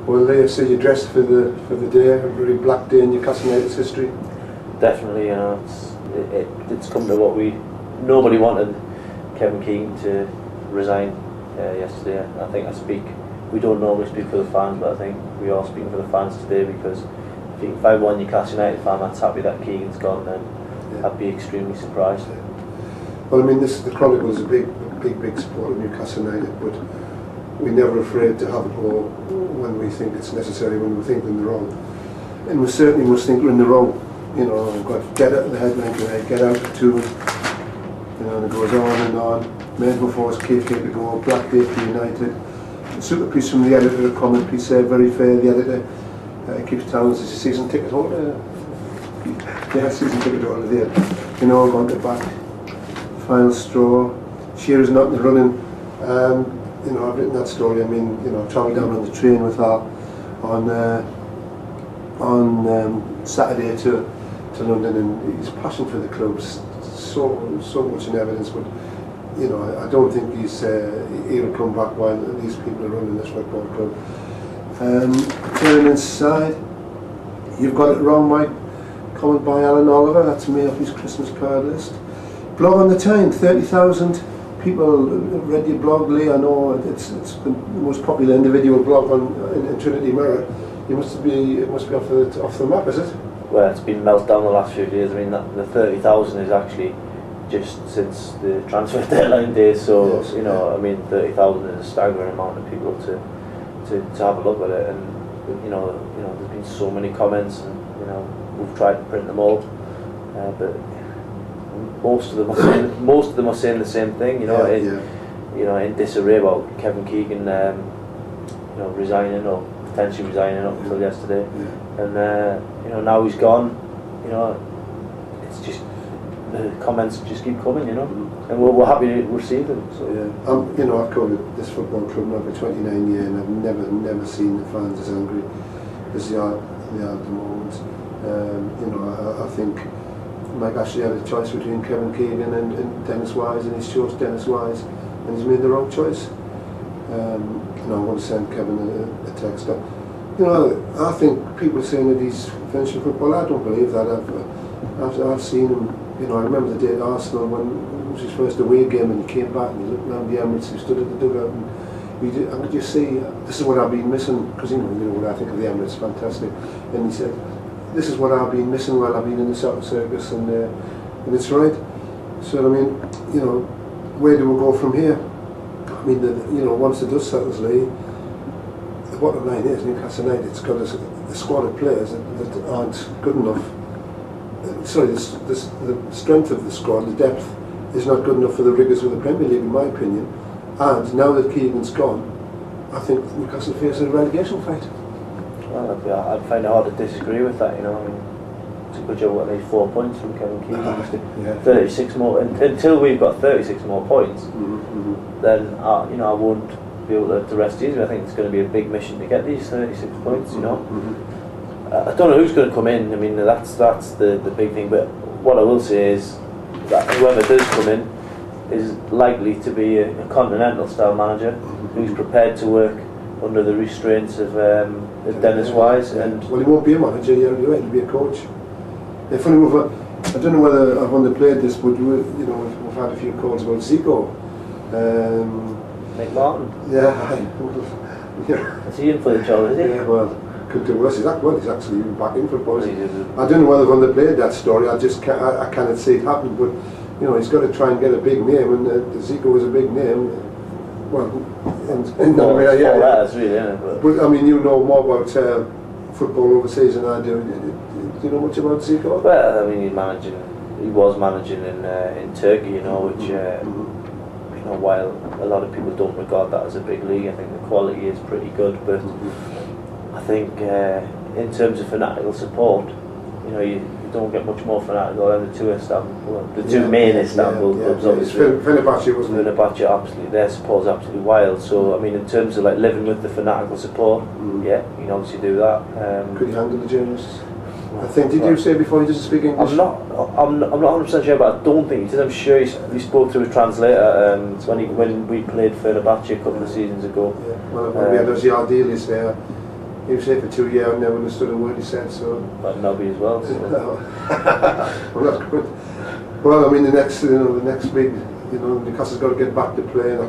Well, there you see you dressed for the day, a very black day in Newcastle United's history. Definitely, you know, it's come to what nobody wanted Kevin Keegan to resign yesterday. I think we don't normally speak for the fans, but I think we are speaking for the fans today, because I think if I were a Newcastle United fan that's happy that Keegan's gone, then I'd be extremely surprised. Yeah. Well, I mean, the Chronicle is a big support of Newcastle United, but we're never afraid to have a go when we think it's necessary, when we think we're in the wrong. And we certainly must think we're in the wrong. You know, we've got get out of the headline tonight, get out of tune. You know, and it goes on and on. Men who force keep to go, black day for United. A super piece from the editor, a comment piece there, very fair. The editor keeps telling us it's a season ticket holder. Yeah, season ticket holder there. You know, gone to back. Final straw. Shearer's not in the running. You know, I've written that story. I mean, you know, I travelled down on the train with her on Saturday to London, and his passion for the club's so much in evidence. But you know, I don't think he'll come back while these people are running this football club. Turning inside, you've got it wrong, Mike. Comment by Alan Oliver. That's me off his Christmas card list. Blog on the Time, 30,000 people read your blog, Lee. I know it's the most popular individual blog in Trinity Mirror. It must be off the map, is it? Well, it's been melted down the last few days. I mean, the 30,000 is actually just since the transfer deadline days. So yes, you know, I mean, 30,000 is a staggering amount of people to have a look at it. And you know, there's been so many comments, and you know, we've tried to print them all, but most of them are saying the same thing. You know, you know, in disarray about Kevin Keegan, you know, resigning or potentially resigning up until yesterday, and you know, now he's gone. You know, it's just the comments just keep coming. You know, and we're happy to receive them. So yeah, you know, I've covered this football club now for 29 years, and I've never seen the fans as angry as they are at the moment. You know, I think Mike actually had a choice between Kevin Keegan and Dennis Wise, and he's chose Dennis Wise, and he's made the wrong choice. You know, I'm going to send Kevin a text. You know, I think people saying that he's finishing football. I don't believe that. I've seen him. You know, I remember the day at Arsenal when it was his first away game, and he came back and he looked around the Emirates. He stood at the dugout, and I could just see, this is what I've been missing, because you know what I think of the Emirates, fantastic. And he said, this is what I've been missing while I've been in the South Circus, and it's right. So I mean, you know, where do we go from here? I mean, you know, once the dust settles, Lee, the bottom line is Newcastle United's got a squad of players that aren't good enough. Sorry, the strength of the squad, the depth, is not good enough for the rigours of the Premier League, in my opinion. And now that Keegan's gone, I think Newcastle face a relegation fight. Well, I'd find it hard to disagree with that. You know, I mean, it's a good job at least 4 points from Kevin Keegan. 36 more, until we've got 36 more points, then you know, I won't be able to rest easy. I think it's going to be a big mission to get these 36 points. You know, I don't know who's going to come in. I mean, that's the big thing. But what I will say is that whoever does come in is likely to be a continental style manager who's prepared to work under the restraints of Dennis Wise. And well, he won't be a manager. You're right. He'll be a coach. Funny enough, I don't know whether I've underplayed this, but you know, we've had a few calls about Zico. Nick Martin. Yeah. Is he in for the job? Is he? Yeah. Well, could do worse. He's actually back in football. I don't know whether I've underplayed that story. I cannot see it happen. But you know, he's got to try and get a big name, and Zico was a big name. Well, in that way, yeah. Really, but I mean, you know more about football overseas than I do. Do you know much about Zico? Well, I mean, he was managing in Turkey, you know, which you know, while a lot of people don't regard that as a big league, I think the quality is pretty good. But I think in terms of fanatical support, you know, you don't get much more fanatical than the two main Istanbul clubs. Obviously, Fenerbahce, wasn't it? Fenerbahce, absolutely. Their support's absolutely wild. So I mean, in terms of like living with the fanatical support, yeah, you can obviously do that. Could you handle the journalists? I think, did you say before he doesn't speak English? I'm not 100% sure, but I don't think he did. I'm sure he spoke through a translator when we played Fenerbahce a couple of seasons ago. Yeah. Well, maybe those Yardilis there. He was here for 2 years. I never understood a word he said. So. But Nobby as well. So. Well, that's good. Well, I mean, the next week, Newcastle's got to get back to play, and I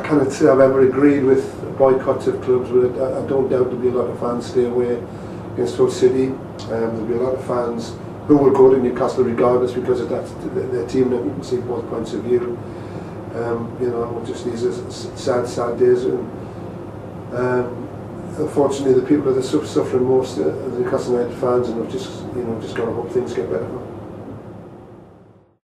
can't say I've ever agreed with boycotts of clubs, but I don't doubt there'll be a lot of fans stay away against Hull City. There'll be a lot of fans who will go to Newcastle regardless because of that's their team, and you can see both points of view. Just these are sad days, and unfortunately the people that are suffering most are the Newcastle United fans, and I've just got to hope things get better.